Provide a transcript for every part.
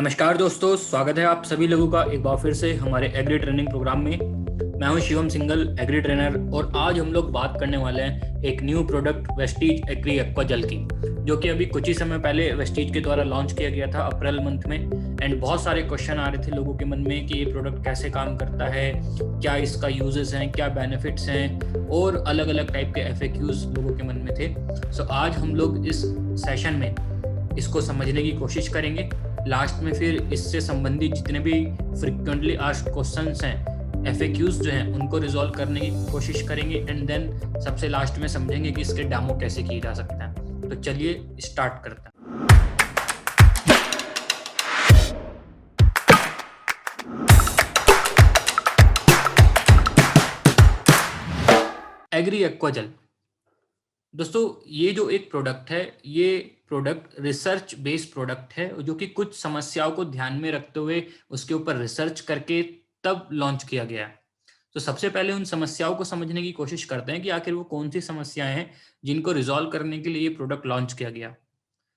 नमस्कार दोस्तों, स्वागत है आप सभी लोगों का एक बार फिर से हमारे एग्री ट्रेनिंग प्रोग्राम में। मैं हूं शिवम सिंगल, एग्री ट्रेनर, और आज हम लोग बात करने वाले हैं एक new product Vestige agri aqua gel की, जो कि अभी कुछ ही समय पहले वेस्टीज के द्वारा लॉन्च किया गया था अप्रैल मंथ में। एंड बहुत सारे क्वेश्चन आ रहे थे लोगों के मन में कि ये प्रोडक्ट कैसे काम करता है, क्या इसका यूजेस हैं, क्या बेनिफिट्स हैं, और अलग अलग टाइप के FAQs लोगों के मन में थे। सो आज हम लोग इस सेशन में इसको समझने की कोशिश करेंगे। लास्ट में फिर इससे संबंधित जितने भी फ्रिक्वेंटली आस्क्ड क्वेश्चंस हैं, FAQs जो हैं, उनको रिजॉल्व करने की कोशिश करेंगे। एंड देन सबसे लास्ट में समझेंगे कि इसके डेमो कैसे किए जा सकते हैं। तो चलिए स्टार्ट करते हैं। एग्री एक्वा जेल दोस्तों, ये जो एक प्रोडक्ट है, ये प्रोडक्ट रिसर्च बेस्ड प्रोडक्ट है, जो कि कुछ समस्याओं को ध्यान में रखते हुए उसके ऊपर रिसर्च करके तब लॉन्च किया गया है। तो सबसे पहले उन समस्याओं को समझने की कोशिश करते हैं कि आखिर वो कौन सी समस्याएं हैं जिनको रिजॉल्व करने के लिए ये प्रोडक्ट लॉन्च किया गया।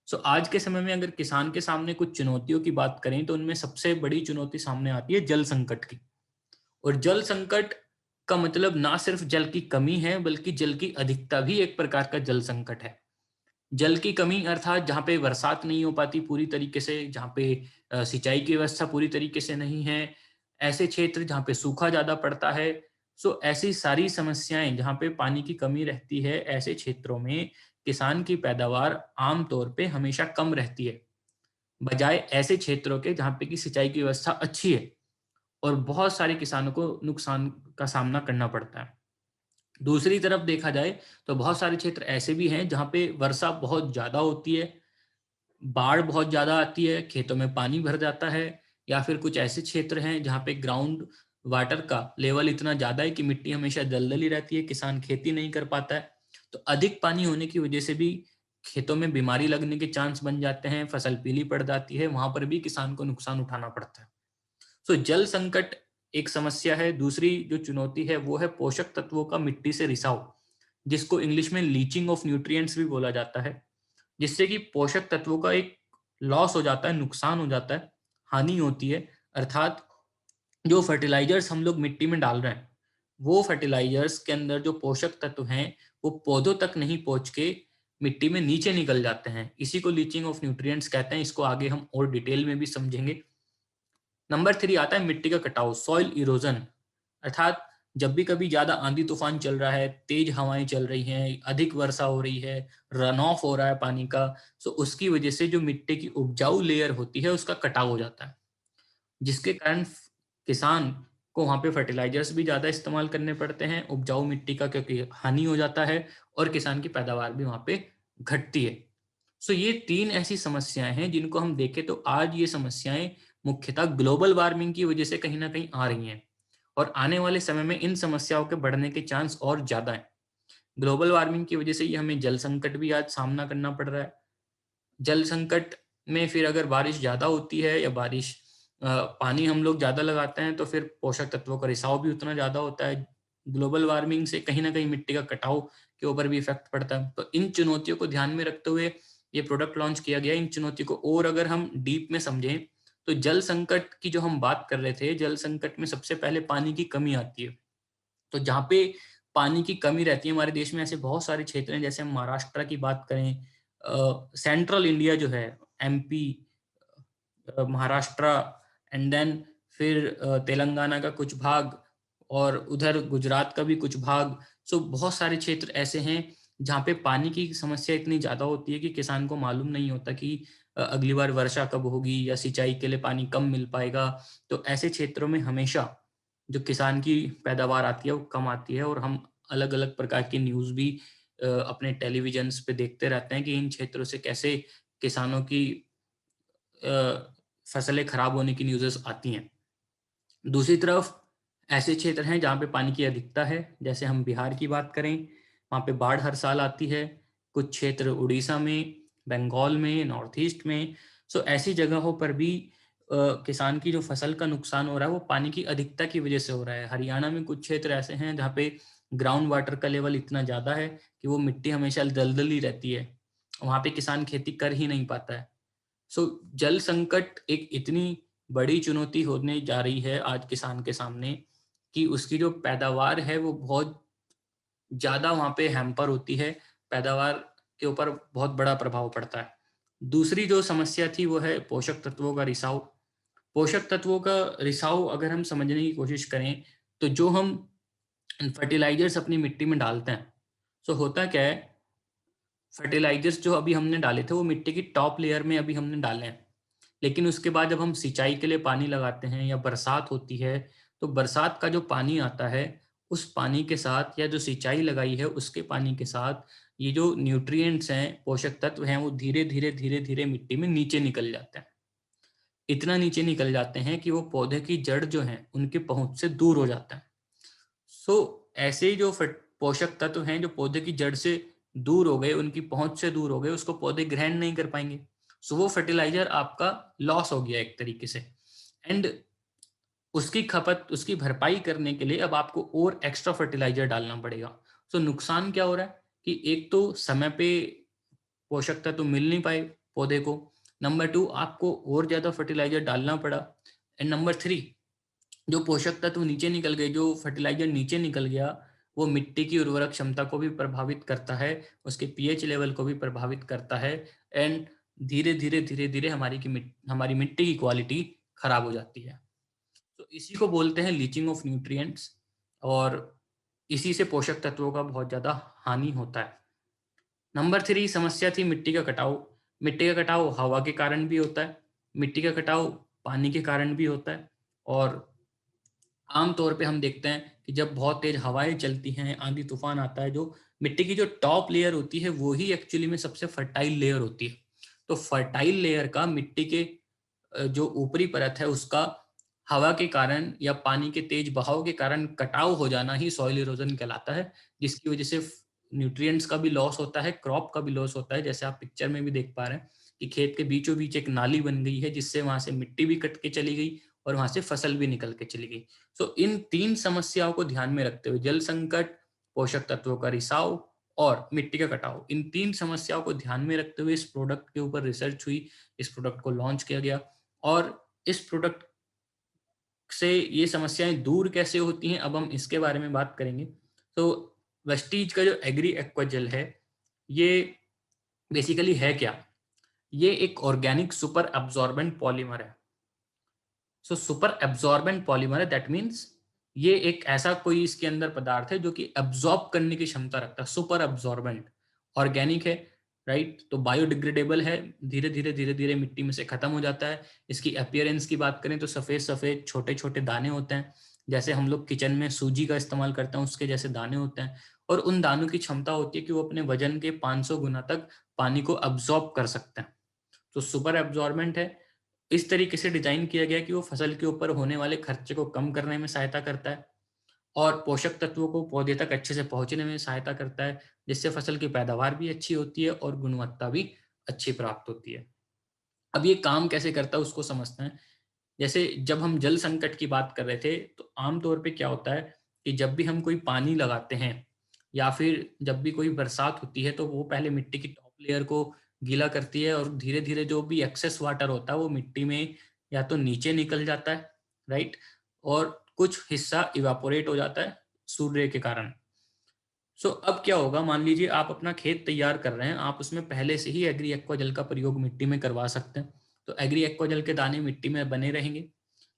सो आज के समय में अगर किसान के सामने कुछ चुनौतियों की बात करें तो उनमें सबसे बड़ी चुनौती सामने आती है जल संकट की। और जल संकट का मतलब ना सिर्फ जल की कमी है, बल्कि जल की अधिकता भी एक प्रकार का जल संकट है। जल की कमी अर्थात जहाँ पे बरसात नहीं हो पाती पूरी तरीके से, जहाँ पे सिंचाई की व्यवस्था पूरी तरीके से नहीं है, ऐसे क्षेत्र जहाँ पे सूखा ज़्यादा पड़ता है। सो ऐसी सारी समस्याएं जहाँ पे पानी की कमी रहती है, ऐसे क्षेत्रों में किसान की पैदावार आम तौर पे हमेशा कम रहती है, बजाय ऐसे क्षेत्रों के जहाँ पे की सिंचाई की व्यवस्था अच्छी है और बहुत सारे किसानों को नुकसान का सामना करना पड़ता है। दूसरी तरफ देखा जाए तो बहुत सारे क्षेत्र ऐसे भी हैं जहाँ पे वर्षा बहुत ज़्यादा होती है, बाढ़ बहुत ज़्यादा आती है, खेतों में पानी भर जाता है, या फिर कुछ ऐसे क्षेत्र हैं जहाँ पे ग्राउंड वाटर का लेवल इतना ज़्यादा है कि मिट्टी हमेशा दलदली रहती है, किसान खेती नहीं कर पाता है। तो अधिक पानी होने की वजह से भी खेतों में बीमारी लगने के चांस बन जाते हैं, फसल पीली पड़ जाती है, वहां पर भी किसान को नुकसान उठाना पड़ता है। सो जल संकट एक समस्या है। दूसरी जो चुनौती है वो है पोषक तत्वों का मिट्टी से रिसाव, जिसको इंग्लिश में लीचिंग ऑफ न्यूट्रिएंट्स भी बोला जाता है, जिससे कि पोषक तत्वों का एक लॉस हो जाता है, नुकसान हो जाता है, हानि होती है। अर्थात जो फर्टिलाइजर्स हम लोग मिट्टी में डाल रहे हैं, वो फर्टिलाइजर्स के अंदर जो पोषक तत्व हैं वो पौधों तक नहीं पहुंच के मिट्टी में नीचे निकल जाते हैं। इसी को लीचिंग ऑफ न्यूट्रिएंट्स कहते हैं। इसको आगे हम और डिटेल में भी समझेंगे। नंबर 3 आता है मिट्टी का कटाव, सॉइल इरोजन। अर्थात जब भी कभी ज्यादा आंधी तूफान चल रहा है, तेज हवाएं चल रही हैं, अधिक वर्षा हो रही है, रन ऑफ हो रहा है पानी का, तो उसकी वजह से जो मिट्टी की उपजाऊ लेयर होती है उसका कटाव हो जाता है, जिसके कारण किसान को वहां पे फर्टिलाइजर्स भी ज्यादा इस्तेमाल करने पड़ते हैं, उपजाऊ मिट्टी का क्योंकि हानि हो जाता है, और किसान की पैदावार भी वहां पे घटती है। सो ये 3 ऐसी समस्याएं हैं जिनको हम देखें तो आज ये समस्याएं मुख्यतः ग्लोबल वार्मिंग की वजह से कहीं ना कहीं आ रही हैं, और आने वाले समय में इन समस्याओं के बढ़ने के चांस और ज्यादा हैं। ग्लोबल वार्मिंग की वजह से ही हमें जल संकट भी आज सामना करना पड़ रहा है। जल संकट में फिर अगर बारिश ज़्यादा होती है या पानी हम लोग ज़्यादा लगाते हैं तो फिर पोषक तत्वों का रिसाव भी उतना ज़्यादा होता है। ग्लोबल वार्मिंग से कहीं ना कहीं मिट्टी का कटाव के ऊपर भी इफेक्ट पड़ता है। तो इन चुनौतियों को ध्यान में रखते हुए ये प्रोडक्ट लॉन्च किया गया। इन चुनौतियों को और अगर हम डीप में समझें तो जल संकट की जो हम बात कर रहे थे, जल संकट में सबसे पहले पानी की कमी आती है। तो जहाँ पे पानी की कमी रहती है, हमारे देश में ऐसे बहुत सारे क्षेत्र हैं। जैसे हम महाराष्ट्र की बात करें, सेंट्रल इंडिया जो है, MP, महाराष्ट्र, एंड देन फिर तेलंगाना का कुछ भाग, और उधर गुजरात का भी कुछ भाग। सो बहुत सारे क्षेत्र ऐसे हैं जहाँ पे पानी की समस्या इतनी ज़्यादा होती है कि किसान को मालूम नहीं होता कि अगली बार वर्षा कब होगी या सिंचाई के लिए पानी कम मिल पाएगा। तो ऐसे क्षेत्रों में हमेशा जो किसान की पैदावार आती है वो कम आती है, और हम अलग अलग प्रकार की न्यूज़ भी अपने टेलीविजन्स पे देखते रहते हैं कि इन क्षेत्रों से कैसे किसानों की फसलें खराब होने की न्यूज़ेस आती हैं। दूसरी तरफ ऐसे क्षेत्र हैं जहाँ पे पानी की अधिकता है। जैसे हम बिहार की बात करें, वहाँ पे बाढ़ हर साल आती है। कुछ क्षेत्र उड़ीसा में, बंगाल में, नॉर्थ ईस्ट में। सो ऐसी जगहों पर भी किसान की जो फसल का नुकसान हो रहा है वो पानी की अधिकता की वजह से हो रहा है। हरियाणा में कुछ क्षेत्र ऐसे हैं जहाँ पे ग्राउंड वाटर का लेवल इतना ज़्यादा है कि वो मिट्टी हमेशा दलदली रहती है, वहाँ पे किसान खेती कर ही नहीं पाता है। जल संकट एक इतनी बड़ी चुनौती होने जा रही है आज किसान के सामने कि उसकी जो पैदावार है वो बहुत ज़्यादा वहाँ पे हैम्पर होती है, पैदावार के ऊपर बहुत बड़ा प्रभाव पड़ता है। दूसरी जो समस्या थी वो है पोषक तत्वों का रिसाव। पोषक तत्वों का रिसाव अगर हम समझने की कोशिश करें, तो जो हम फर्टिलाइज़र्स अपनी मिट्टी में डालते हैं, होता क्या है, फर्टिलाइज़र्स जो अभी हमने डाले थे वो मिट्टी की टॉप लेयर में अभी हमने डाले हैं। लेकिन उसके बाद जब हम सिंचाई के लिए पानी लगाते हैं या बरसात होती है, तो बरसात का जो पानी आता है, उस पानी के साथ या जो सिंचाई लगाई है उसके पानी के साथ ये जो न्यूट्रिएंट्स हैं, पोषक तत्व हैं, वो धीरे-धीरे, धीरे-धीरे मिट्टी में नीचे निकल जाते हैं। इतना नीचे निकल जाते हैं कि वो पौधे की जड़ जो है, उनकी पहुँच से दूर हो जाता है। ऐसे ही जो पोषक तत्व हैं जो पौधे की जड़ से दूर हो गए, उनकी पहुँच से दूर हो गए, उसको पौधे ग्रहण नहीं कर पाएँगे। वो फर्टिलाइज़र आपका लॉस हो गया एक तरीके से। एंड उसकी खपत, उसकी भरपाई करने के लिए अब आपको और एक्स्ट्रा फर्टिलाइज़र डालना पड़ेगा। नुकसान क्या हो रहा है कि एक तो समय पे पोषक तत्व मिल नहीं पाए पौधे को, नंबर 2 आपको और ज़्यादा फर्टिलाइज़र डालना पड़ा, एंड नंबर 3 जो पोषक तत्व नीचे निकल गए, जो फर्टिलाइज़र नीचे निकल गया, वो मिट्टी की उर्वरक क्षमता को भी प्रभावित करता है, उसके पीएच लेवल को भी प्रभावित करता है, एंड धीरे-धीरे, धीरे-धीरे हमारी मिट्टी की क्वालिटी खराब हो जाती है। इसी को बोलते हैं लीचिंग ऑफ न्यूट्रिएंट्स, और इसी से पोषक तत्वों का बहुत ज़्यादा हानि होता है। नंबर 3 समस्या थी मिट्टी का कटाव। मिट्टी का कटाव हवा के कारण भी होता है, मिट्टी का कटाव पानी के कारण भी होता है, और आम तौर पे हम देखते हैं कि जब बहुत तेज़ हवाएँ चलती हैं, आंधी-तूफ़ान आता है, जो मिट्टी की जो टॉप लेयर होती है, वो ही एक्चुअली में सबसे फर्टाइल लेयर होती है। तो फर्टाइल लेयर का मिट्टी के जो ऊपरी परत है, उसका हवा के कारण या पानी के तेज़ बहाव के कारण कटाव हो जाना ही सॉइल इरोज़न कहलाता है, जिसकी वज़ह से न्यूट्रिएंट्स का भी लॉस होता है, क्रॉप का भी लॉस होता है। जैसे आप पिक्चर में भी देख पा रहे हैं कि खेत के बीचों-बीच एक नाली बन गई है, जिससे वहाँ से मिट्टी भी कट के चली गई और वहाँ से फसल भी निकल के चली गई। इन 3 समस्याओं को ध्यान में रखते हुए जल संकट, पोषक तत्वों का रिसाव और मिट्टी का कटाव, इन 3 समस्याओं को ध्यान में रखते हुए इस प्रोडक्ट के ऊपर रिसर्च हुई, इस प्रोडक्ट को लॉन्च किया गया, और इस प्रोडक्ट से ये समस्याएँ दूर कैसे होती हैं, अब हम इसके बारे में बात करेंगे। तो वेस्टीज का जो एग्री एक्वा जेल है, ये बेसिकली है क्या? ये एक ऑर्गेनिक सुपर एब्सॉर्बेंट पॉलीमर है। सुपर एब्सॉर्बेंट पॉलीमर है, दैट मीन्स ये एक ऐसा कोई इसके अंदर पदार्थ है जो कि एब्सॉर्ब करने की क्षमता रखता है, सुपर एब्सॉर्बेंट, ऑर्गेनिक है, राइट? तो बायोडिग्रेडेबल है, धीरे-धीरे मिट्टी में से खत्म हो जाता है। इसकी अपीयरेंस की बात करें तो सफ़ेद-सफ़ेद छोटे-छोटे दाने होते हैं, जैसे हम लोग किचन में सूजी का इस्तेमाल करते हैं उसके जैसे दाने होते हैं, और उन दानों की क्षमता होती है कि वो अपने वजन के 500 गुना तक पानी को अब्सॉर्ब कर सकते हैं। तो सुपर एब्सॉर्बेंट है, इस तरीके से डिज़ाइन किया गया है कि वो फसल के ऊपर होने वाले खर्चे को कम करने में सहायता करता है, और पोषक तत्वों को पौधे तक अच्छे से पहुँचने में सहायता करता है, जिससे फसल की पैदावार भी अच्छी होती है और गुणवत्ता भी अच्छी प्राप्त होती है। अब ये काम कैसे करता है उसको समझते हैं। जैसे जब हम जल संकट की बात कर रहे थे, तो आम तौर पे क्या होता है कि जब भी हम कोई पानी लगाते हैं या फिर जब भी कोई बरसात होती है, तो वो पहले मिट्टी की टॉप लेयर को गीला करती है, और धीरे-धीरे जो भी एक्सेस वाटर होता है वो मिट्टी में या तो नीचे निकल जाता है, राइट? और कुछ हिस्सा इवापोरेट हो जाता है सूर्य के कारण। अब क्या होगा, मान लीजिए आप अपना खेत तैयार कर रहे हैं, आप उसमें पहले से ही एग्री एक्वा जल का प्रयोग मिट्टी में करवा सकते हैं। तो एग्री एक्वा जल के दाने मिट्टी में बने रहेंगे।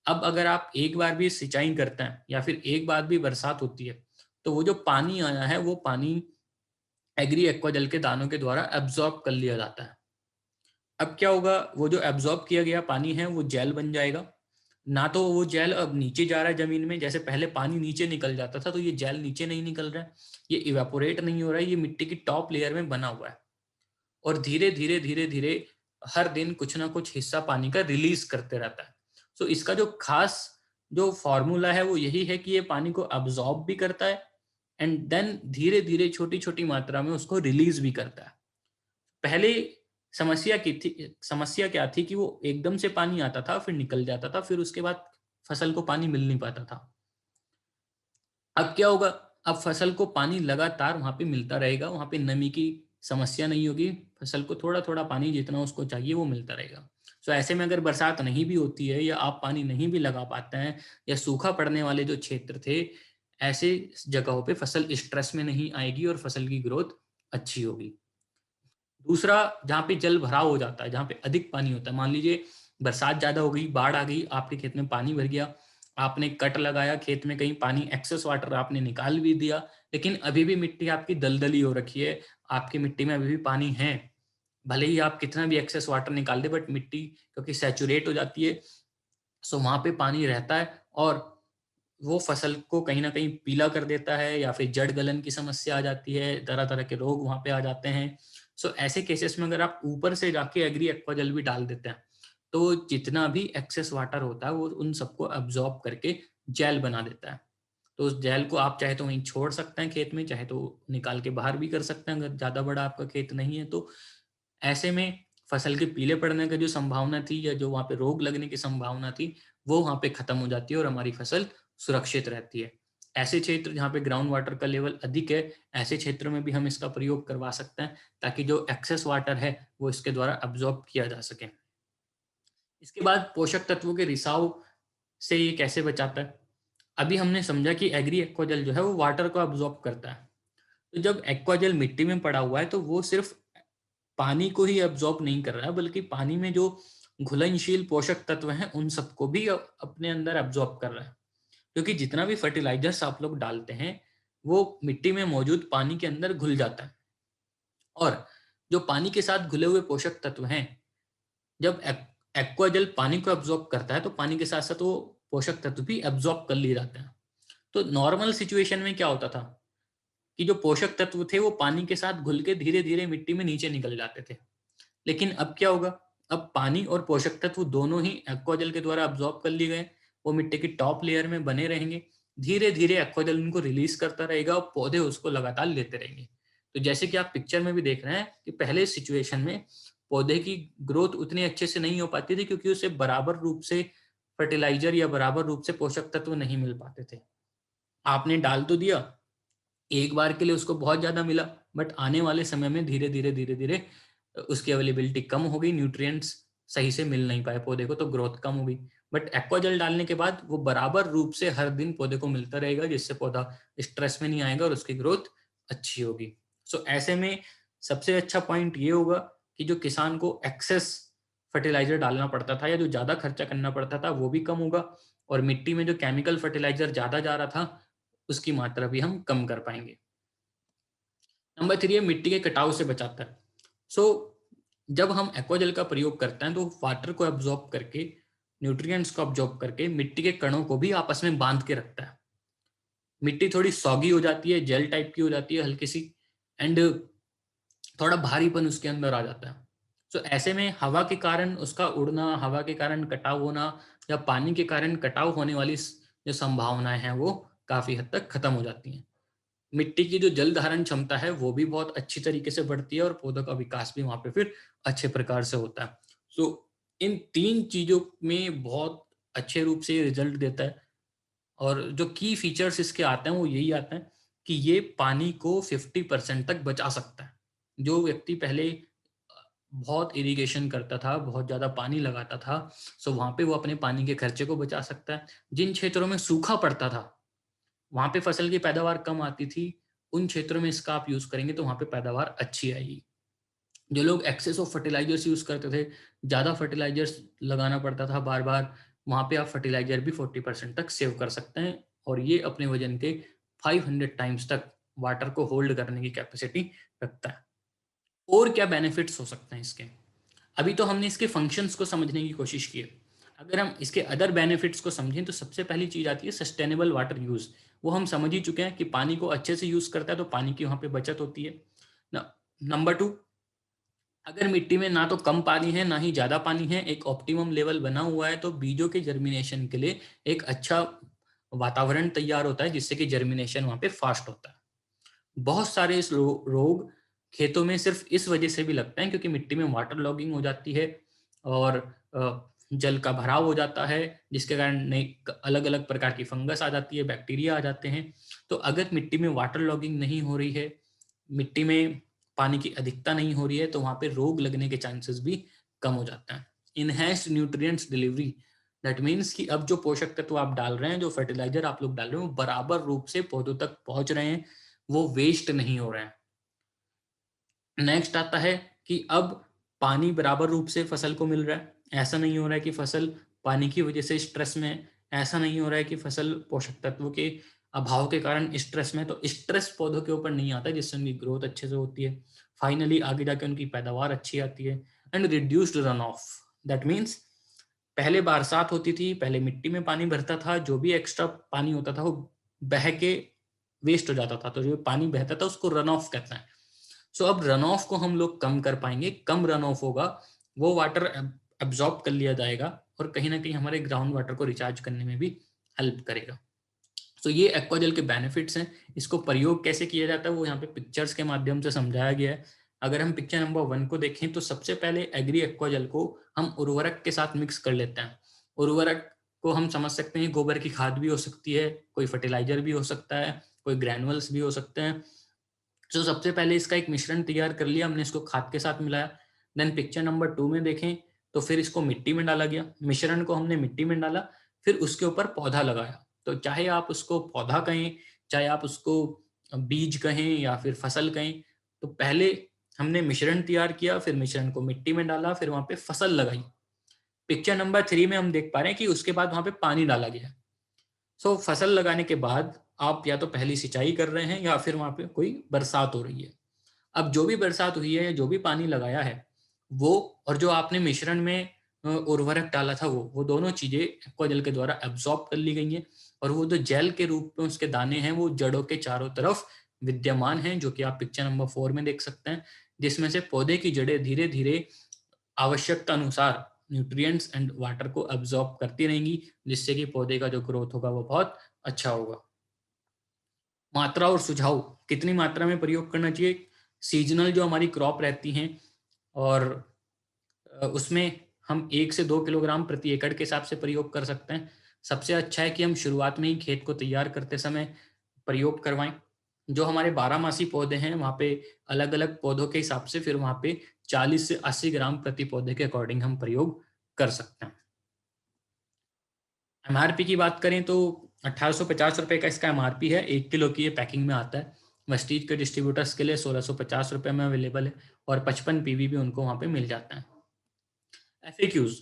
अब अगर आप एक बार भी सिंचाई करते हैं या फिर एक बार भी बरसात होती है, तो वो जो पानी आया है, वो पानी एग्री एक्वा जल के दानों के द्वारा एब्ज़ॉर्ब कर लिया जाता है। अब क्या होगा, वो जो एब्ज़ॉर्ब किया गया पानी है, वो जेल बन जाएगा। ना तो वो जेल अब नीचे जा रहा है ज़मीन में, जैसे पहले पानी नीचे निकल जाता था, तो ये जेल नीचे नहीं निकल रहा है, ये इवेपोरेट नहीं हो रहा है, ये मिट्टी की टॉप लेयर में बना हुआ है। और धीरे-धीरे, धीरे-धीरे हर दिन कुछ ना कुछ हिस्सा पानी का रिलीज़ करते रहता है। इसका जो खास जो फ़ॉर्मूला है वो यही है कि ये पानी को अब्ज़ॉर्ब भी करता है, एंड देन धीरे-धीरे छोटी-छोटी मात्रा में उसको रिलीज़ भी करता है। पहले समस्या क्या थी कि वो एकदम से पानी आता था, फिर निकल जाता था, फिर उसके बाद फसल को पानी मिल नहीं पाता था। अब क्या होगा, अब फसल को पानी लगातार वहाँ पे मिलता रहेगा, वहाँ पे नमी की समस्या नहीं होगी, फसल को थोड़ा-थोड़ा पानी जितना उसको चाहिए वो मिलता रहेगा। सो ऐसे में अगर बरसात नहीं भी होती है या आप पानी नहीं भी लगा पाते हैं या सूखा पड़ने वाले जो क्षेत्र थे, ऐसे जगहों पे फसल स्ट्रेस में नहीं आएगी और फसल की ग्रोथ अच्छी होगी। दूसरा, जहाँ पे जल भराव हो जाता है, जहाँ पे अधिक पानी होता है, मान लीजिए बरसात ज़्यादा हो गई, बाढ़ आ गई, आपके खेत में पानी भर गया, आपने कट लगाया, खेत में कहीं पानी एक्सेस वाटर आपने निकाल भी दिया, लेकिन अभी भी मिट्टी आपकी दलदली हो रखी है, आपकी मिट्टी में अभी भी पानी है। भले ही आप कितना भी एक्सेस वाटर निकाल दें, बट मिट्टी क्योंकि सैचुरेट हो जाती है, सो वहाँ पे पानी रहता है और वो फसल को कहीं न कहीं पीला कर देता है या फिर जड़ गलन की समस्या आ जाती है, तरह-तरह के रोग वहाँ पे आ जाते हैं। सो ऐसे केसेस में अगर आप ऊपर से जाके एग्री एक्वाजल भी डाल देते हैं, तो जितना भी एक्सेस वाटर होता है वो उन सबको अब्ज़ॉर्ब करके जेल बना देता है। तो उस जेल को आप चाहे तो वहीं छोड़ सकते हैं खेत में, चाहे तो निकाल के बाहर भी कर सकते हैं अगर ज़्यादा बड़ा आपका खेत नहीं है तो। ऐसे में फसल के पीले पड़ने की जो संभावना थी या जो वहाँ पे रोग लगने की संभावना थी, वो वहाँ पे खत्म हो जाती है और हमारी फसल सुरक्षित रहती है। ऐसे क्षेत्र जहाँ पे ग्राउंड वाटर का लेवल अधिक है, ऐसे क्षेत्रों में भी हम इसका प्रयोग करवा सकते हैं ताकि जो एक्सेस वाटर है, वो इसके द्वारा अब्ज़ॉर्ब किया जा सके। इसके बाद पोषक तत्वों के रिसाव से ये कैसे बचाता है? अभी हमने समझा कि एग्री एक्वाजल जो है वो वाटर को अब्ज़ॉर्ब करता है। तो जब एक्वाजल मिट्टी में पड़ा हुआ है तो वो सिर्फ़ पानी को ही अब्ज़ॉर्ब नहीं कर रहा है, बल्कि पानी में जो घुलनशील पोषक तत्व हैं, उन सबको भी अपने अंदर अब्ज़ॉर्ब कर रहा है। क्योंकि जितना भी फर्टिलाइज़र्स आप लोग डालते हैं, वो मिट्टी में मौजूद पानी के अंदर घुल जाता है और जो पानी के साथ घुले हुए पोषक तत्व हैं, जब एक्वाजल पानी को अब्ज़ॉर्ब करता है, तो पानी के साथ-साथ वो पोषक तत्व भी अब्ज़ॉर्ब कर लिए जाते हैं। तो नॉर्मल सिचुएशन में क्या होता था कि जो पोषक तत्व थे, वो पानी के साथ घुल के धीरे-धीरे मिट्टी में नीचे निकल जाते थे। लेकिन अब क्या होगा? अब पानी और पोषक तत्व दोनों ही एक्वाजल के द्वारा अब्ज़ॉर्ब कर लिए गए। वो मिट्टी की टॉप लेयर में बने रहेंगे। धीरे-धीरे एक्वाजल उनको रिलीज़ करता रहेगा और पौधे उसको लगातार लेते रहेंगे। तो जैसे कि आप पिक्चर में भी देख रहे हैं कि पहले सिचुएशन में पौधे की ग्रोथ उतनी अच्छे से नहीं हो पाती थी क्योंकि उसे बराबर रूप से फर्टिलाइज़र या बराबर रूप से पोषक तत्व नहीं मिल पाते थे। आपने डाल तो दिया, एक बार के लिए उसको बहुत ज़्यादा मिला, बट आने वाले समय में धीरे-धीरे, धीरे-धीरे उसकी अवेलेबिलिटी कम हो गई, न्यूट्रिएंट्स सही से मिल नहीं पाए पौधे को, तो ग्रोथ कम हो गई। बट एक्वाजल डालने के बाद वो बराबर रूप से हर दिन पौधे को मिलता रहेगा, जिससे पौधा स्ट्रेस में नहीं आएगा और उसकी ग्रोथ अच्छी होगी। सो ऐसे में सबसे अच्छा पॉइंट ये होगा कि जो किसान को एक्सेस फर्टिलाइज़र डालना पड़ता था या जो ज़्यादा खर्चा करना पड़ता था, वो भी कम होगा और मिट्टी में जो केमिकल फर्टिलाइज़र ज़्यादा जा रहा था, उसकी मात्रा भी हम कम कर पाएँगे। नंबर 3 है मिट्टी के कटाव से बचाता है। सो जब हम एक्वाजेल का प्रयोग करते हैं तो वाटर को एब्जॉर्ब करके, न्यूट्रिएंट्स को एब्जॉर्ब करके मिट्टी के कणों को भी आपस में बांध के रखता है। मिट्टी थोड़ी सॉगी हो जाती है, जेल टाइप की हो जाती है हल्की सी एंड थोड़ा भारीपन उसके अंदर आ जाता है। सो ऐसे में हवा के कारण उसका उड़ना, हवा के कारण कटाव होना या पानी के कारण कटाव होने वाली जो संभावनाएं हैं वो काफ़ी हद तक खत्म हो जाती हैं। मिट्टी की जो जल धारण क्षमता है वो भी बहुत अच्छी तरीके से बढ़ती है और पौधों का विकास भी वहाँ पे फिर अच्छे प्रकार से होता है। सो इन 3 चीज़ों में बहुत अच्छे रूप से ये रिज़ल्ट देता है और जो की फीचर्स इसके आते हैं वो यही आते हैं कि ये पानी को 50% तक बचा सकता है। जो व्यक्ति पहले बहुत इरिगेशन करता था, बहुत ज़्यादा पानी लगाता था, सो वहाँ पे वो अपने पानी के खर्चे को बचा सकता है। जिन क्षेत्रों में सूखा पड़ता था वहाँ पे फसल की पैदावार कम आती थी, उन क्षेत्रों में इसका आप यूज़ करेंगे तो वहाँ पे पैदावार अच्छी आएगी। जो लोग एक्सेस ऑफ फर्टिलाइज़र्स यूज़ करते थे, ज़्यादा फर्टिलाइज़र्स लगाना पड़ता था बार-बार, वहाँ पे आप फर्टिलाइज़र भी 40% तक सेव कर सकते हैं और ये अपने वज़न के 500 टाइम्स तक वाटर को होल्ड करने की कैपेसिटी रखता है। और क्या बेनिफिट्स हो सकते हैं इसके? अभी तो हमने इसके फंक्शंस को समझने की कोशिश की है। अगर हम इसके अदर बेनिफिट्स को समझें तो सबसे पहली चीज़ आती है सस्टेनेबल वाटर यूज़। वो हम समझ ही चुके हैं कि पानी को अच्छे से यूज़ करता है तो पानी की वहाँ पे बचत होती है। न नंबर 2, अगर मिट्टी में ना तो कम पानी है, ना ही ज़्यादा पानी है, एक ऑप्टिमम लेवल बना हुआ है तो बीजों के जर्मिनेशन के लिए एक अच्छा वातावरण तैयार होता है जिससे कि जर्मिनेशन वहाँ पे फास्ट होता है। बहुत सारे इस रोग खेतों में सिर्फ इस वजह से भी लगते हैं क्योंकि मिट्टी में वाटर लॉगिंग हो जाती है और जल का भराव हो जाता है जिसके कारण नई अलग अलग प्रकार की फंगस आ जाती है, बैक्टीरिया आ जाते हैं। तो अगर मिट्टी में वाटर लॉगिंग नहीं हो रही है, मिट्टी में पानी की अधिकता नहीं हो रही है तो वहाँ पे रोग लगने के चांसेस भी कम हो जाते हैं। Enhanced nutrients delivery, that means कि अब जो पोषक तत्व आप डाल रहे हैं, जो फर्टिलाइजर आप लोग डाल रहे हैं, वो बराबर रूप से पौधों तक पहुंच रहे हैं, वो वेस्ट नहीं हो रहे हैं। नेक्स्ट आता है कि अब पानी बराबर रूप से फसल को मिल रहा है, ऐसा नहीं हो रहा है कि फसल पानी की वजह से स्ट्रेस में है, ऐसा नहीं हो रहा है कि फसल पोषक तत्वों के अभाव के कारण स्ट्रेस में है। तो स्ट्रेस पौधों के ऊपर नहीं आता, जिससे उनकी ग्रोथ अच्छे से होती है, फाइनली आगे जाके उनकी पैदावार अच्छी आती है। And reduced run of, that means पहले बरसात होती थी, पहले मिट्टी में पानी भरता था, जो भी एक्स्ट्रा पानी होता था वो बह के वेस्ट हो जाता था, तो जो पानी बहता था उसको रन ऑफ कहते हैं। सो अब रन ऑफ को हम लोग कम कर पाएंगे, कम रन ऑफ होगा, वो वाटर एब्जॉर्ब कर लिया जाएगा और कहीं ना कहीं हमारे ग्राउंड वाटर को रिचार्ज करने में भी हेल्प करेगा। तो ये एक्वाजेल के बेनिफिट्स हैं। इसको प्रयोग कैसे किया जाता है वो यहाँ पे पिक्चर्स के माध्यम से समझाया गया है। अगर हम पिक्चर नंबर 1 को देखें तो सबसे पहले एग्री एक्वाजेल को हम उर्वरक के साथ मिक्स कर लेते हैं। उर्वरक को हम समझ सकते हैं गोबर की खाद भी हो सकती है, कोई फर्टिलाइजर भी हो सकता है, कोई ग्रैनुअल्स भी हो सकते हैं। तो सबसे पहले इसका एक मिश्रण तैयार कर लिया हमने, इसको खाद के साथ मिलाया। देन पिक्चर नंबर 2 में देखें तो फिर इसको मिट्टी में डाला गया, मिश्रण को हमने मिट्टी में डाला, फिर उसके ऊपर पौधा लगाया। तो चाहे आप उसको पौधा कहें, चाहे आप उसको बीज कहें या फिर फसल कहें, तो पहले हमने मिश्रण तैयार किया, फिर मिश्रण को मिट्टी में डाला, फिर वहां पे फसल लगाई। पिक्चर नंबर 3 में हम देख पा रहे हैं कि उसके बाद वहां पे पानी डाला गया। सो फसल लगाने के बाद आप या तो पहली सिंचाई कर रहे हैं या फिर वहां पे कोई बरसात हो रही है। अब जो भी बरसात हुई है या जो भी पानी लगाया है वो, और जो आपने मिश्रण में उर्वरक डाला था वो दोनों चीजें एक्वाजेल के द्वारा एब्जॉर्ब कर ली गई हैं, और वो जो जेल के रूप में उसके दाने हैं वो जड़ों के चारों तरफ विद्यमान हैं, जो कि आप पिक्चर नंबर 4 में देख सकते हैं, जिसमें से पौधे की जड़ें धीरे धीरे आवश्यकता अनुसार न्यूट्रिएंट्स एंड वाटर को एब्जॉर्ब करती रहेंगी, जिससे कि पौधे का जो ग्रोथ होगा वो बहुत अच्छा होगा। मात्रा और सुझाव, कितनी मात्रा में प्रयोग करना चाहिए? सीजनल जो हमारी क्रॉप रहती हैं और उसमें हम 1 से 2 किलोग्राम प्रति एकड़ के हिसाब से प्रयोग कर सकते हैं। सबसे अच्छा है कि हम शुरुआत में ही खेत को तैयार करते समय प्रयोग करवाएं। जो हमारे 12 मासी पौधे हैं वहाँ पे अलग अलग पौधों के हिसाब से फिर वहाँ पे 40 से 80 ग्राम प्रति पौधे के अकॉर्डिंग हम प्रयोग कर सकते हैं। एमआरपी की बात करें तो 1850 रुपये का इसका एमआरपी है, 1 किलो की ये पैकिंग में आता है। वेस्टीज के डिस्ट्रीब्यूटर्स के लिए 1650 रुपये में अवेलेबल है और 55 पीवी भी उनको वहाँ पे मिल जाता है। एफएक्यूज,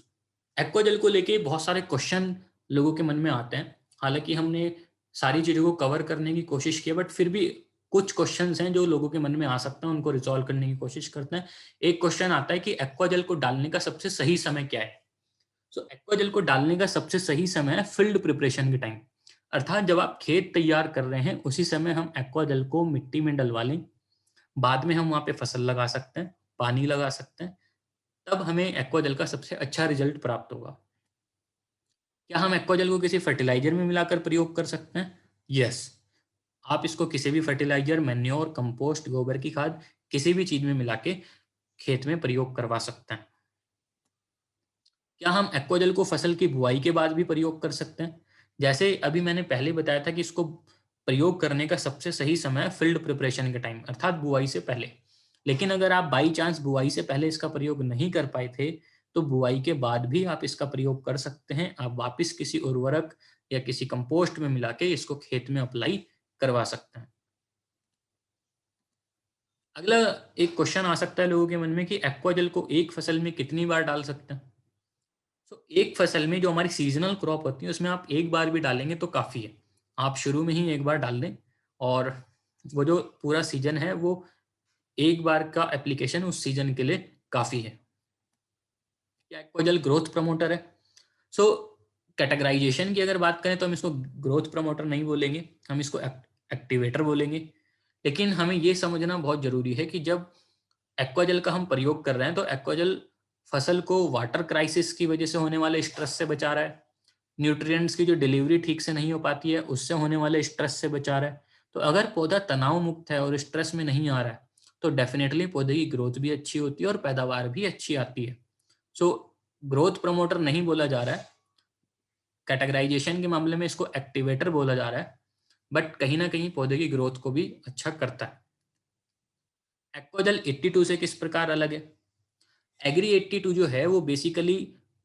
एक्वाजेल को लेके बहुत सारे क्वेश्चन लोगों के मन में आते हैं। हालांकि हमने सारी चीज़ों को कवर करने की कोशिश की, बट फिर भी कुछ क्वेश्चंस हैं जो लोगों के मन में आ सकते हैं, उनको रिजॉल्व करने की कोशिश करते हैं। एक क्वेश्चन आता है कि एक्वाजेल को डालने का सबसे सही समय क्या है? सो एक्वाजेल को डालने का सबसे सही समय है फील्ड प्रिपरेशन के टाइम, अर्थात जब आप खेत तैयार कर रहे हैं उसी समय हम एक्वाजेल को मिट्टी में डलवा लें। बाद में हम वहां पे फसल लगा सकते हैं, पानी लगा सकते हैं, तब हमें एक्वाजेल का सबसे अच्छा रिजल्ट प्राप्त होगा। क्या हम एक्वाजेल को किसी फर्टिलाइजर में मिलाकर प्रयोग कर सकते हैं? यस, आप इसको किसी भी फर्टिलाइजर, मैन्योर, कंपोस्ट, गोबर की खाद, किसी भी चीज में मिला के खेत में प्रयोग करवा सकते हैं। क्या हम एक्वाजेल को फसल की बुआई के बाद भी प्रयोग कर सकते हैं? जैसे अभी मैंने पहले बताया था कि इसको प्रयोग करने का सबसे सही समय फील्ड प्रिपरेशन के टाइम, अर्थात बुआई से पहले। लेकिन अगर आप बाई चांस बुआई से पहले इसका प्रयोग नहीं कर पाए थे, तो बुआई के बाद भी आप इसका प्रयोग कर सकते हैं। आप वापस किसी उर्वरक या किसी कंपोस्ट में मिला के इसको खेत में अप्लाई करवा सकते हैं। अगला एक क्वेश्चन आ सकता है लोगों के मन में कि एक्वाजेल को एक फसल में कितनी बार डाल सकते हैं? तो एक फसल में जो हमारी सीजनल क्रॉप होती है उसमें आप एक बार भी डालेंगे तो काफ़ी है। आप शुरू में ही एक बार डाल दें और वो जो पूरा सीजन है वो एक बार का एप्लीकेशन उस सीजन के लिए काफ़ी है। क्या एक्वाजेल ग्रोथ प्रमोटर है? सो कैटेगराइजेशन की अगर बात करें तो हम इसको ग्रोथ प्रमोटर नहीं बोलेंगे, हम इसको एक्टिवेटर बोलेंगे। लेकिन हमें ये समझना बहुत ज़रूरी है कि जब एक्वाजेल का हम प्रयोग कर रहे हैं तो एक्वाजेल फसल को वाटर क्राइसिस की वजह से होने वाले स्ट्रेस से बचा रहा है, न्यूट्रिएंट्स की जो डिलीवरी ठीक से नहीं हो पाती है उससे होने वाले स्ट्रेस से बचा रहा है। तो अगर पौधा तनाव मुक्त है और स्ट्रेस में नहीं आ रहा है तो डेफिनेटली पौधे की ग्रोथ भी अच्छी होती है और पैदावार भी अच्छी आती है। सो ग्रोथ प्रमोटर नहीं बोला जा रहा है, कैटेगराइजेशन के मामले में इसको एक्टिवेटर बोला जा रहा है, बट कहीं ना कहीं पौधे की ग्रोथ को भी अच्छा करता है। एक्वाजेल 82 से किस प्रकार अलग है? एग्री 82 जो है वो बेसिकली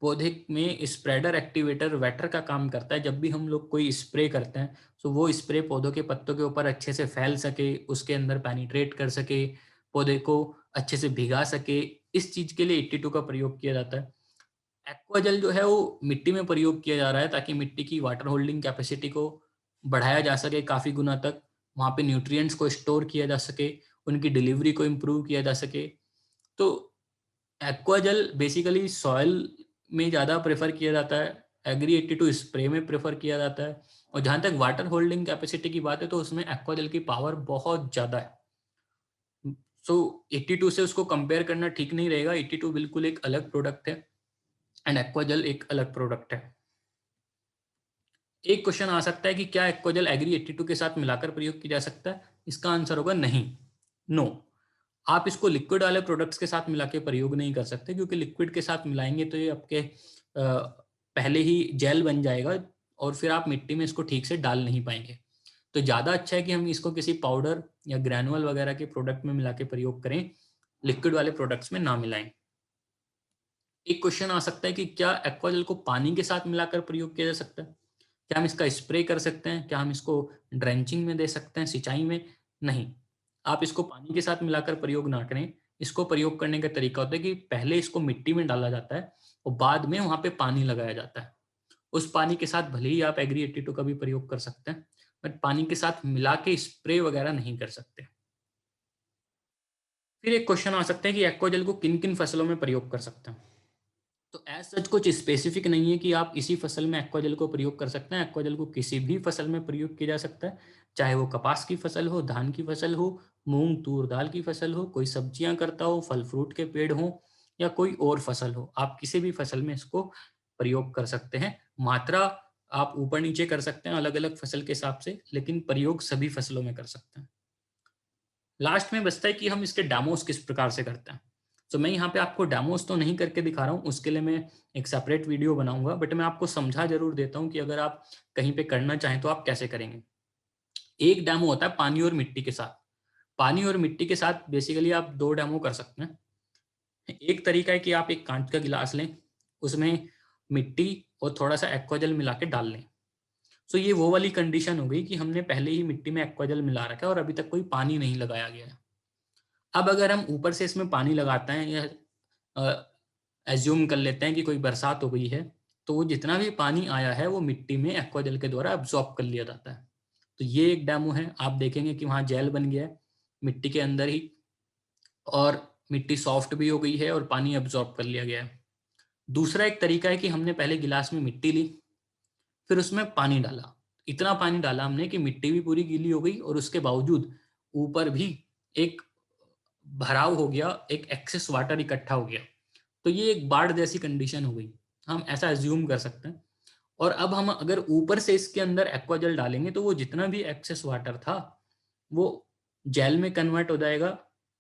पौधे में स्प्रेडर एक्टिवेटर वेटर का काम करता है। जब भी हम लोग कोई स्प्रे करते हैं तो वो स्प्रे पौधों के पत्तों के ऊपर अच्छे से फैल सके, उसके अंदर पेनिट्रेट कर सके, पौधे को अच्छे से भिगा सके, इस चीज के लिए 82 का प्रयोग किया जाता है। एक्वाजेल जो है वो मिट्टी में प्रयोग किया जा रहा है ताकि मिट्टी की वाटर होल्डिंग कैपेसिटी को बढ़ाया जा सके काफी गुना तक, वहां पे न्यूट्रिएंट्स को स्टोर किया जा सके, उनकी डिलीवरी को इम्प्रूव किया जा सके। तो एक्वाजेल बेसिकली सॉइल में ज़्यादा प्रेफर किया जाता है, एग्री 82 स्प्रे में प्रेफर किया जाता है। और जहाँ तक वाटर होल्डिंग कैपेसिटी की बात है तो उसमें एक्वाजेल की पावर बहुत ज़्यादा है। सो 82 से उसको कंपेयर करना ठीक नहीं रहेगा। 82 बिल्कुल एक अलग प्रोडक्ट है एंड एक्वाजेल एक अलग प्रोडक्ट है। एक क्वेश्चन आ सकता है कि क्या एक्वाजेल एग्री 82 के साथ मिलाकर प्रयोग किया जा सकता है? इसका आंसर होगा नहीं, नो। आप इसको लिक्विड वाले प्रोडक्ट्स के साथ मिला के प्रयोग नहीं कर सकते, क्योंकि लिक्विड के साथ मिलाएंगे तो ये आपके पहले ही जेल बन जाएगा और फिर आप मिट्टी में इसको ठीक से डाल नहीं पाएंगे। तो ज़्यादा अच्छा है कि हम इसको किसी पाउडर या ग्रैनुअल वगैरह के प्रोडक्ट में मिला के प्रयोग करें, लिक्विड वाले प्रोडक्ट्स में ना मिलाएं। एक क्वेश्चन आ सकता है कि क्या एक्वाजेल को पानी के साथ मिलाकर प्रयोग किया जा सकता है? क्या हम इसका स्प्रे कर सकते हैं? क्या हम इसको ड्रेंचिंग में दे सकते हैं, सिंचाई में? नहीं, आप इसको पानी के साथ मिलाकर प्रयोग ना करें। इसको प्रयोग करने का तरीका होता है कि पहले इसको मिट्टी में डाला जाता है और बाद में वहां पे पानी लगाया जाता है। उस पानी के साथ भले ही आप एग्री 82 का भी प्रयोग कर सकते हैं, बट पानी के साथ मिला के स्प्रे वगैरह नहीं कर सकते। फिर एक क्वेश्चन आ सकता है कि एक्वाजेल को किन किन फसलों में प्रयोग कर सकते हैं? तो एज सच कुछ स्पेसिफिक नहीं है कि आप इसी फसल में एक्वाजेल को प्रयोग कर सकते हैं। एक्वाजेल को किसी भी फसल में प्रयोग किया जा सकता है, चाहे वो कपास की फसल हो, धान की फसल हो, मूंग तूर दाल की फसल हो, कोई सब्जियां करता हो, फल फ्रूट के पेड़ हो, या कोई और फसल हो। आप किसी भी फसल में इसको प्रयोग कर सकते हैं। मात्रा आप ऊपर नीचे कर सकते हैं अलग अलग फसल के हिसाब से, लेकिन प्रयोग सभी फसलों में कर सकते हैं। लास्ट में बचता है कि हम इसके डेमोस किस प्रकार से करते हैं। तो मैं यहाँ पे आपको डेमोस तो नहीं करके दिखा रहा हूँ, उसके लिए मैं एक सेपरेट वीडियो बनाऊंगा, बट मैं आपको समझा जरूर देता हूँ कि अगर आप कहीं पे करना चाहें तो आप कैसे करेंगे। एक डेमो होता है पानी और मिट्टी के साथ। पानी और मिट्टी के साथ बेसिकली आप दो डेमो कर सकते हैं। एक तरीका है कि आप एक कांच का गिलास लें, उसमें मिट्टी और थोड़ा सा एक्वाजल मिला के डाल लें। सो ये वो वाली कंडीशन हो गई कि हमने पहले ही मिट्टी में एक्वाजल मिला रखा है और अभी तक कोई पानी नहीं लगाया गया है। अब अगर हम ऊपर से इसमें पानी लगाते हैं या एज्यूम कर लेते हैं कि कोई बरसात हो गई है, तो वो जितना भी पानी आया है वो मिट्टी में एक्वाजल के द्वारा अब्सॉर्ब कर लिया जाता है। तो ये एक डेमो है। आप देखेंगे कि वहाँ जेल बन गया है मिट्टी के अंदर ही, और मिट्टी सॉफ्ट भी हो गई है और पानी अब्सॉर्ब कर लिया गया है। दूसरा एक तरीका है कि हमने पहले गिलास में मिट्टी ली, फिर उसमें पानी डाला। इतना पानी डाला हमने कि मिट्टी भी पूरी गीली हो गई और उसके बावजूद ऊपर भी एक भराव हो गया, एक एक्सेस वाटर इकट्ठा हो गया। तो ये एक बाढ़ जैसी कंडीशन हो गई, हम ऐसा एज्यूम कर सकते हैं। और अब हम अगर ऊपर से इसके अंदर एक्वाजेल डालेंगे तो वो जितना भी एक्सेस वाटर था वो जेल में कन्वर्ट हो जाएगा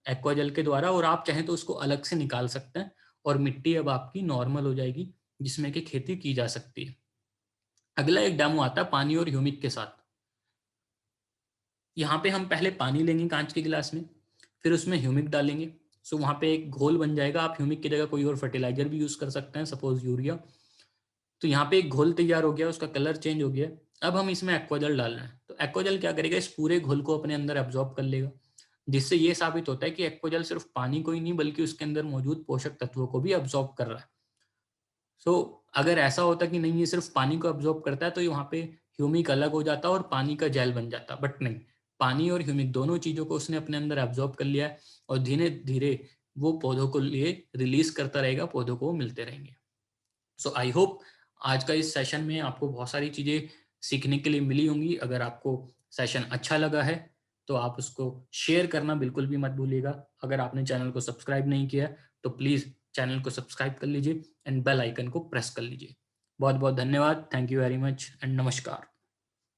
एक्वाजेल के द्वारा, और आप चाहें तो उसको अलग से निकाल सकते हैं और मिट्टी अब आपकी नॉर्मल हो जाएगी जिसमें कि खेती की जा सकती है। अगला एक डेमो आता है पानी और ह्यूमिक के साथ। यहाँ पे हम पहले पानी लेंगे कांच के गिलास में, फिर उसमें ह्यूमिक डालेंगे। सो वहाँ पे एक घोल बन जाएगा। आप ह्यूमिक की जगह कोई और फर्टिलाइजर भी यूज कर सकते हैं, सपोज यूरिया। तो यहाँ पे एक घोल तैयार हो गया, उसका कलर चेंज हो गया। अब हम इसमें एक्वाजल डाल रहे हैं, तो एक्वाजल क्या करेगा, इस पूरे घोल को अपने अंदर एब्जॉर्ब कर लेगा, जिससे ये साबित होता है कि एक्वाजल सिर्फ पानी को ही नहीं बल्कि उसके अंदर मौजूद पोषक तत्वों को भी एब्जॉर्ब कर रहा है। सो अगर ऐसा होता कि नहीं ये सिर्फ पानी को एब्जॉर्ब करता है तो ये वहाँ पे ह्यूमिक अलग हो जाता और पानी का जेल बन जाता, बट नहीं, पानी और ह्यूमिक दोनों चीजों को उसने अपने अंदर एब्जॉर्ब कर लिया है और धीरे धीरे वो पौधों को लिए रिलीज करता रहेगा, पौधों को मिलते रहेंगे। सो आई होप आज का इस सेशन में आपको बहुत सारी चीजें सीखने के लिए मिली होंगी। अगर आपको सेशन अच्छा लगा है तो आप उसको शेयर करना बिल्कुल भी मत भूलिएगा। अगर आपने चैनल को सब्सक्राइब नहीं किया तो प्लीज चैनल को सब्सक्राइब कर लीजिए एंड बेल आइकन को प्रेस कर लीजिए। बहुत बहुत धन्यवाद। Thank you very much and नमस्कार।